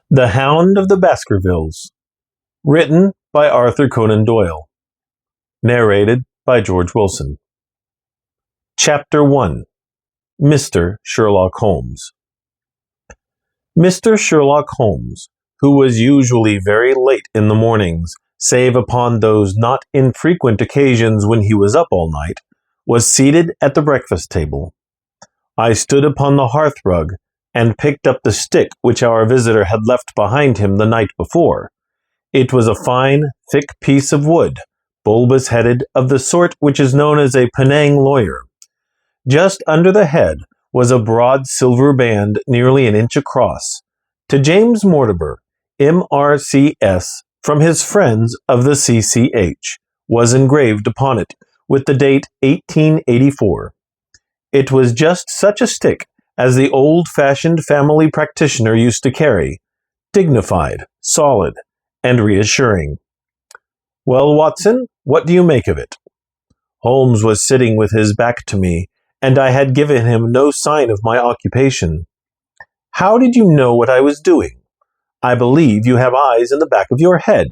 The Hound of the Baskervilles. Written by Arthur Conan Doyle. Narrated by George Willson. Chapter 1. Mr. Sherlock Holmes. Mr. Sherlock Holmes, who was usually very late in the mornings, save upon those not infrequent occasions when he was up all night, was seated at the breakfast table. I stood upon the hearthrug and picked up the stick which our visitor had left behind him the night before. It was a fine, thick piece of wood, bulbous-headed, of the sort which is known as a Penang lawyer. Just under the head was a broad silver band nearly an inch across. To James Mortimer, M.R.C.S., from his friends of the C.C.H., was engraved upon it, with the date 1884. It was just such a stick as the old-fashioned family practitioner used to carry, dignified, solid, and reassuring. "Well, Watson, what do you make of it?" Holmes was sitting with his back to me, and I had given him no sign of my occupation. "How did you know what I was doing? I believe you have eyes in the back of your head."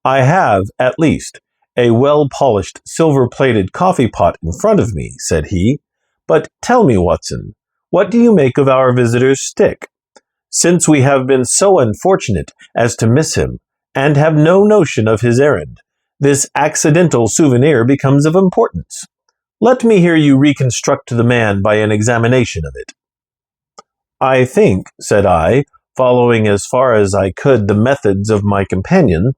"I have, at least, a well-polished silver-plated coffee-pot in front of me," said he. "But tell me, Watson, what do you make of our visitor's stick? Since we have been so unfortunate as to miss him, and have no notion of his errand, this accidental souvenir becomes of importance. Let me hear you reconstruct the man by an examination of it." "I think," said I, following as far as I could the methods of my companion,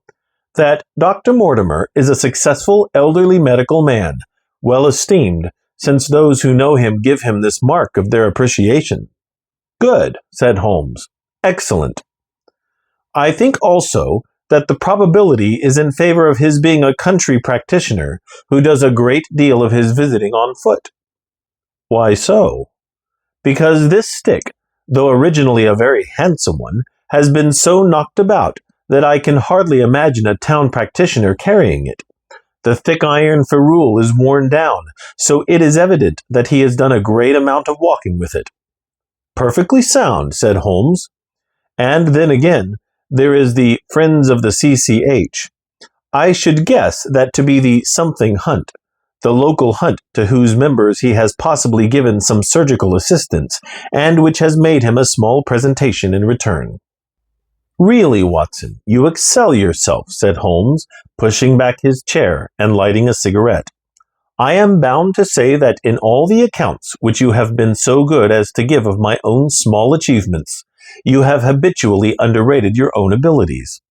"that Dr. Mortimer is a successful elderly medical man, well esteemed, since those who know him give him this mark of their appreciation." "Good," said Holmes. "Excellent. I think also that the probability is in favor of his being a country practitioner who does a great deal of his visiting on foot." "Why so?" "Because this stick, though originally a very handsome one, has been so knocked about that I can hardly imagine a town practitioner carrying it. The thick iron ferrule is worn down, so it is evident that he has done a great amount of walking with it." "Perfectly sound," said Holmes. "And then again, there is the Friends of the C.C.H. I should guess that to be the something hunt, the local hunt to whose members he has possibly given some surgical assistance, and which has made him a small presentation in return." "Really, Watson, you excel yourself," said Holmes, pushing back his chair and lighting a cigarette. "I am bound to say that in all the accounts which you have been so good as to give of my own small achievements, you have habitually underrated your own abilities.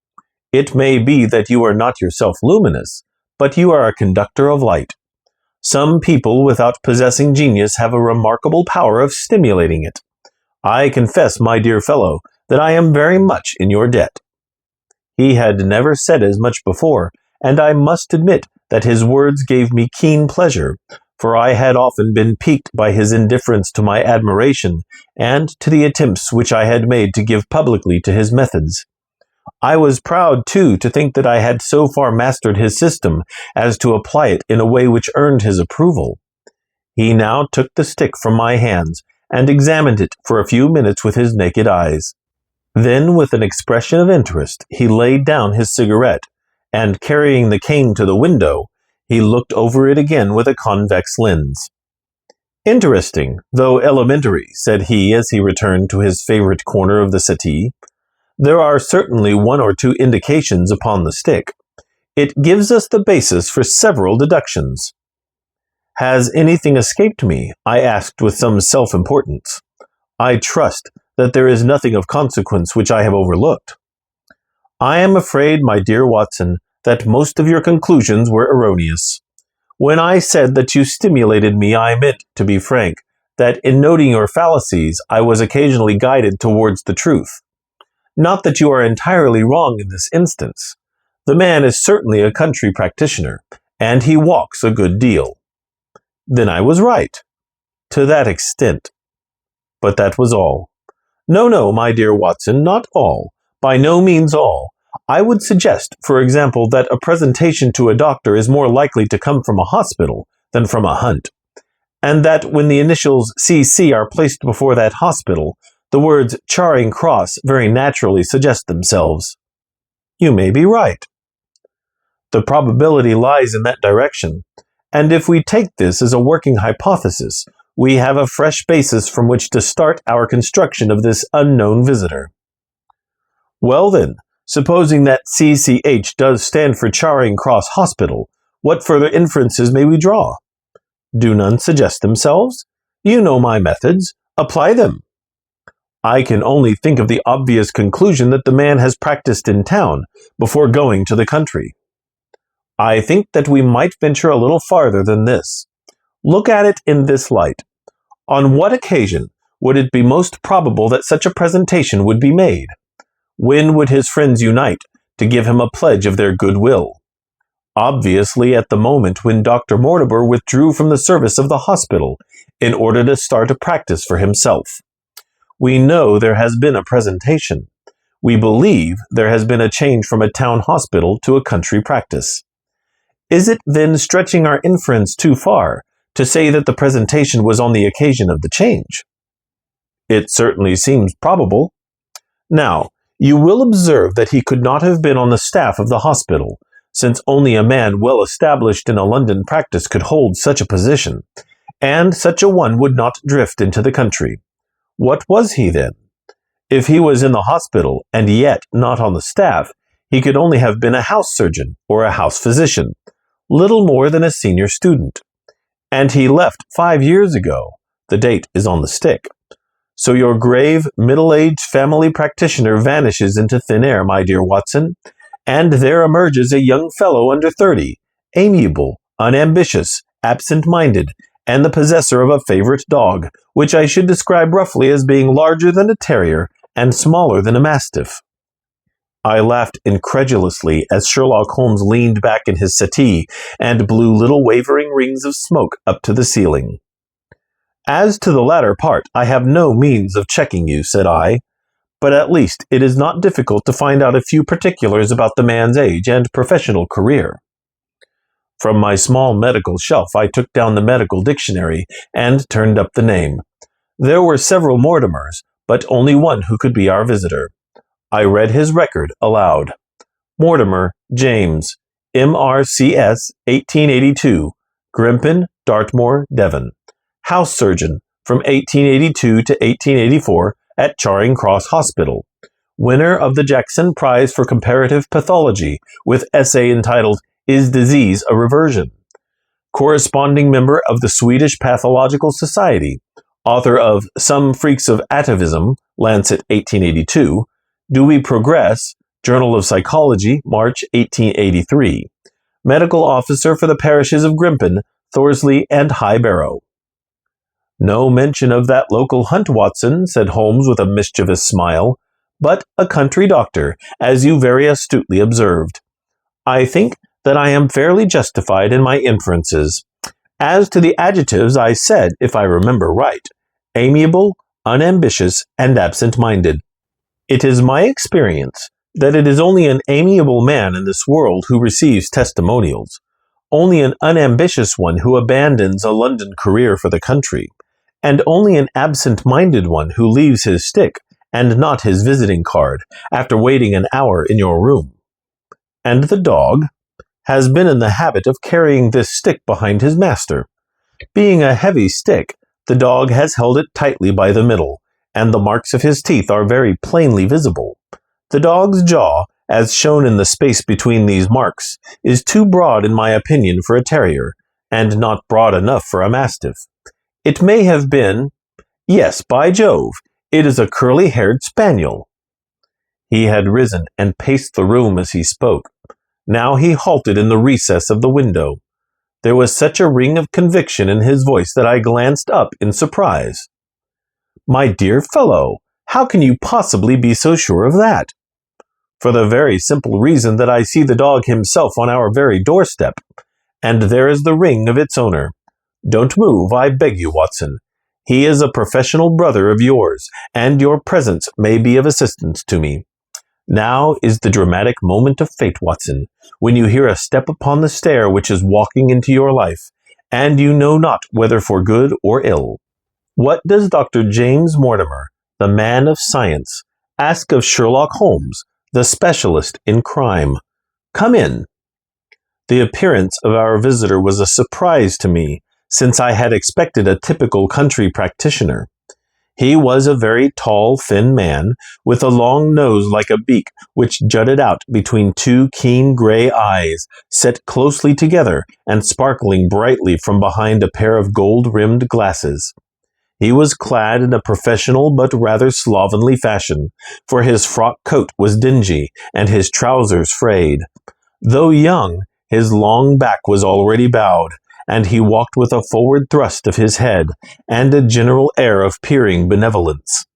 It may be that you are not yourself luminous, but you are a conductor of light. Some people without possessing genius have a remarkable power of stimulating it. I confess, my dear fellow, that I am very much in your debt." He had never said as much before, and I must admit that his words gave me keen pleasure, for I had often been piqued by his indifference to my admiration and to the attempts which I had made to give publicly to his methods. I was proud, too, to think that I had so far mastered his system as to apply it in a way which earned his approval. He now took the stick from my hands and examined it for a few minutes with his naked eyes. Then, with an expression of interest, he laid down his cigarette, and carrying the cane to the window, he looked over it again with a convex lens. "Interesting, though elementary," said he as he returned to his favorite corner of the settee. "There are certainly one or two indications upon the stick. It gives us the basis for several deductions." "Has anything escaped me?" I asked with some self-importance. "I trust that there is nothing of consequence which I have overlooked." "I am afraid, my dear Watson, that most of your conclusions were erroneous. When I said that you stimulated me, I meant, to be frank, that in noting your fallacies, I was occasionally guided towards the truth. Not that you are entirely wrong in this instance. The man is certainly a country practitioner, and he walks a good deal." "Then I was right." "To that extent." But that was all. No, my dear Watson, not all. By no means all. I would suggest, for example, that a presentation to a doctor is more likely to come from a hospital than from a hunt, and that when the initials C.C. are placed before that hospital, The words Charing Cross very naturally suggest themselves. You may be right. The probability lies in that direction, and if we take this as a working hypothesis, we have a fresh basis from which to start our construction of this unknown visitor. Well then, supposing that CCH does stand for Charing Cross Hospital, what further inferences may we draw? Do none suggest themselves? You know my methods. Apply them. I can only think of the obvious conclusion that the man has practiced in town before going to the country. I think that we might venture a little farther than this. Look at it in this light. On what occasion would it be most probable that such a presentation would be made? When would his friends unite to give him a pledge of their goodwill? Obviously at the moment when Dr. Mortimer withdrew from the service of the hospital in order to start a practice for himself. We know there has been a presentation. We believe there has been a change from a town hospital to a country practice. Is it then stretching our inference too far to say that the presentation was on the occasion of the change? It certainly seems probable. Now, you will observe that he could not have been on the staff of the hospital, since only a man well established in a London practice could hold such a position, and such a one would not drift into the country. What was he then? If he was in the hospital and yet not on the staff, he could only have been a house surgeon or a house physician, little more than a senior student. And he left 5 years ago. The date is on the stick. So your grave, middle-aged family practitioner vanishes into thin air, my dear Watson, and there emerges a young fellow under 30, amiable, unambitious, absent-minded, and the possessor of a favorite dog, which I should describe roughly as being larger than a terrier and smaller than a mastiff. I laughed incredulously as Sherlock Holmes leaned back in his settee and blew little wavering rings of smoke up to the ceiling. As to the latter part, I have no means of checking you, said I, but at least it is not difficult to find out a few particulars about the man's age and professional career. From my small medical shelf I took down the medical dictionary and turned up the name. There were several Mortimers, but only one who could be our visitor. I read his record aloud. Mortimer, James, M.R.C.S., 1882, Grimpen, Dartmoor, Devon. House surgeon, from 1882 to 1884 at Charing Cross Hospital. Winner of the Jackson Prize for Comparative Pathology, with essay entitled, Is Disease a Reversion? Corresponding member of the Swedish Pathological Society. Author of Some Freaks of Atavism, Lancet 1882. Do We Progress? Journal of Psychology, March 1883. Medical officer for the parishes of Grimpen, Thorsley, and High Barrow. No mention of that local hunt, Watson, said Holmes with a mischievous smile, but a country doctor, as you very astutely observed. I think that I am fairly justified in my inferences. As to the adjectives, I said, if I remember right, amiable, unambitious, and absent-minded. It is my experience that it is only an amiable man in this world who receives testimonials, only an unambitious one who abandons a London career for the country, and only an absent-minded one who leaves his stick and not his visiting card after waiting an hour in your room. And the dog has been in the habit of carrying this stick behind his master. Being a heavy stick, the dog has held it tightly by the middle, and the marks of his teeth are very plainly visible. The dog's jaw, as shown in the space between these marks, is too broad in my opinion for a terrier, and not broad enough for a mastiff. It may have been, yes, by Jove, it is a curly-haired spaniel. He had risen and paced the room as he spoke. Now he halted in the recess of the window. There was such a ring of conviction in his voice that I glanced up in surprise. My dear fellow, how can you possibly be so sure of that? For the very simple reason that I see the dog himself on our very doorstep, and there is the ring of its owner. Don't move, I beg you, Watson. He is a professional brother of yours, and your presence may be of assistance to me. Now is the dramatic moment of fate, Watson, when you hear a step upon the stair which is walking into your life, and you know not whether for good or ill. What does Dr. James Mortimer, the man of science. Ask of Sherlock Holmes, the specialist in crime. Come in." The appearance of our visitor was a surprise to me, since I had expected a typical country practitioner. He was a very tall, thin man, with a long nose like a beak, which jutted out between two keen gray eyes, set closely together and sparkling brightly from behind a pair of gold-rimmed glasses. He was clad in a professional but rather slovenly fashion, for his frock coat was dingy and his trousers frayed. Though young, his long back was already bowed, and he walked with a forward thrust of his head and a general air of peering benevolence.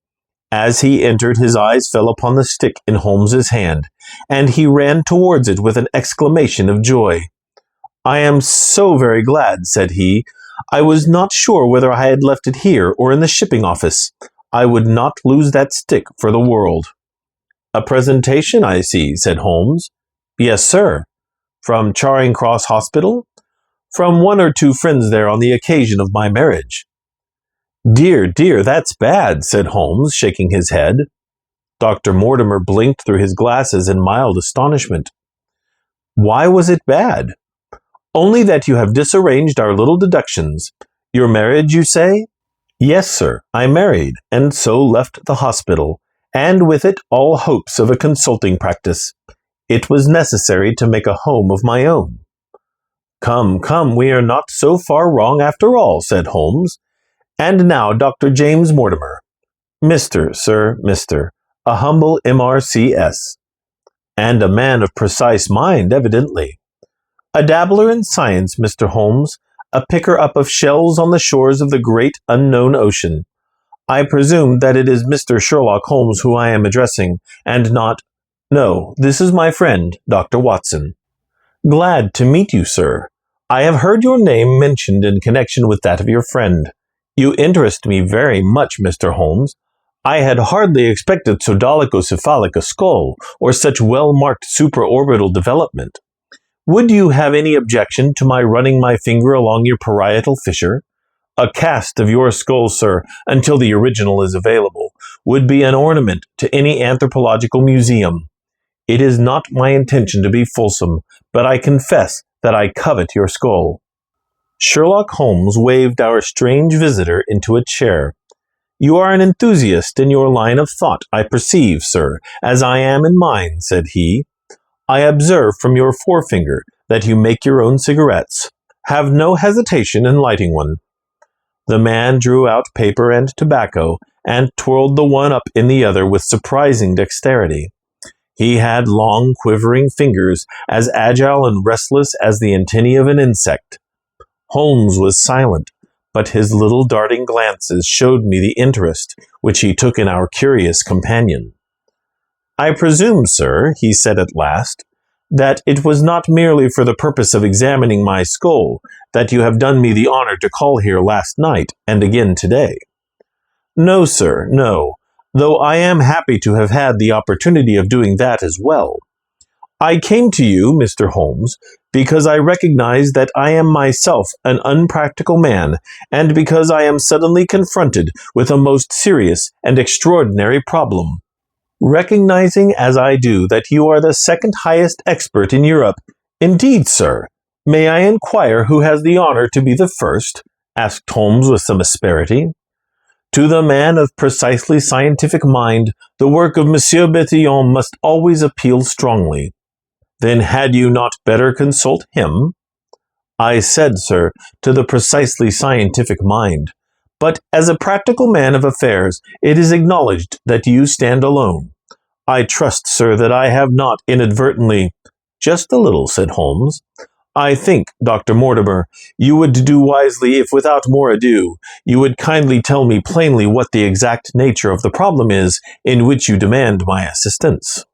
As he entered, his eyes fell upon the stick in Holmes's hand, and he ran towards it with an exclamation of joy. "I am so very glad," said he. "I was not sure whether I had left it here or in the shipping office. I would not lose that stick for the world." "A presentation, I see," said Holmes. "Yes, sir." "From Charing Cross Hospital?" "From one or two friends there on the occasion of my marriage." "Dear, dear, that's bad," said Holmes, shaking his head. Dr. Mortimer blinked through his glasses in mild astonishment. "Why was it bad?" "Only that you have disarranged our little deductions. Your marriage, you say?" "Yes, sir, I married, and so left the hospital, and with it all hopes of a consulting practice. It was necessary to make a home of my own." "Come, come, we are not so far wrong after all," said Holmes. "And now, Dr. James Mortimer." "Mr., sir, Mr. A humble M.R.C.S." "And a man of precise mind, evidently." "A dabbler in science, Mr. Holmes, a picker-up of shells on the shores of the great unknown ocean. I presume that it is Mr. Sherlock Holmes who I am addressing, and not— No, this is my friend, Dr. Watson." "Glad to meet you, sir. I have heard your name mentioned in connection with that of your friend. You interest me very much, Mr. Holmes. I had hardly expected so dolichocephalic a skull, or such well-marked supraorbital development. Would you have any objection to my running my finger along your parietal fissure? A cast of your skull, sir, until the original is available, would be an ornament to any anthropological museum. It is not my intention to be fulsome, but I confess that I covet your skull." Sherlock Holmes waved our strange visitor into a chair. "You are an enthusiast in your line of thought, I perceive, sir, as I am in mine," said he. "I observe from your forefinger that you make your own cigarettes. Have no hesitation in lighting one." The man drew out paper and tobacco, and twirled the one up in the other with surprising dexterity. He had long, quivering fingers, as agile and restless as the antennae of an insect. Holmes was silent, but his little darting glances showed me the interest which he took in our curious companion. "I presume, sir," he said at last, "that it was not merely for the purpose of examining my skull that you have done me the honor to call here last night and again today." "No, sir, no, though I am happy to have had the opportunity of doing that as well. I came to you, Mr. Holmes, because I recognize that I am myself an unpractical man, and because I am suddenly confronted with a most serious and extraordinary problem. Recognizing as I do that you are the second highest expert in Europe—" "Indeed, sir. May I inquire who has the honor to be the first?" asked Holmes with some asperity. "To the man of precisely scientific mind, the work of Monsieur Bertillon must always appeal strongly." "Then had you not better consult him?" "I said, sir, to the precisely scientific mind. But as a practical man of affairs, it is acknowledged that you stand alone. I trust, sir, that I have not inadvertently—" "Just a little," said Holmes. "I think, Dr. Mortimer, you would do wisely if, without more ado, you would kindly tell me plainly what the exact nature of the problem is in which you demand my assistance."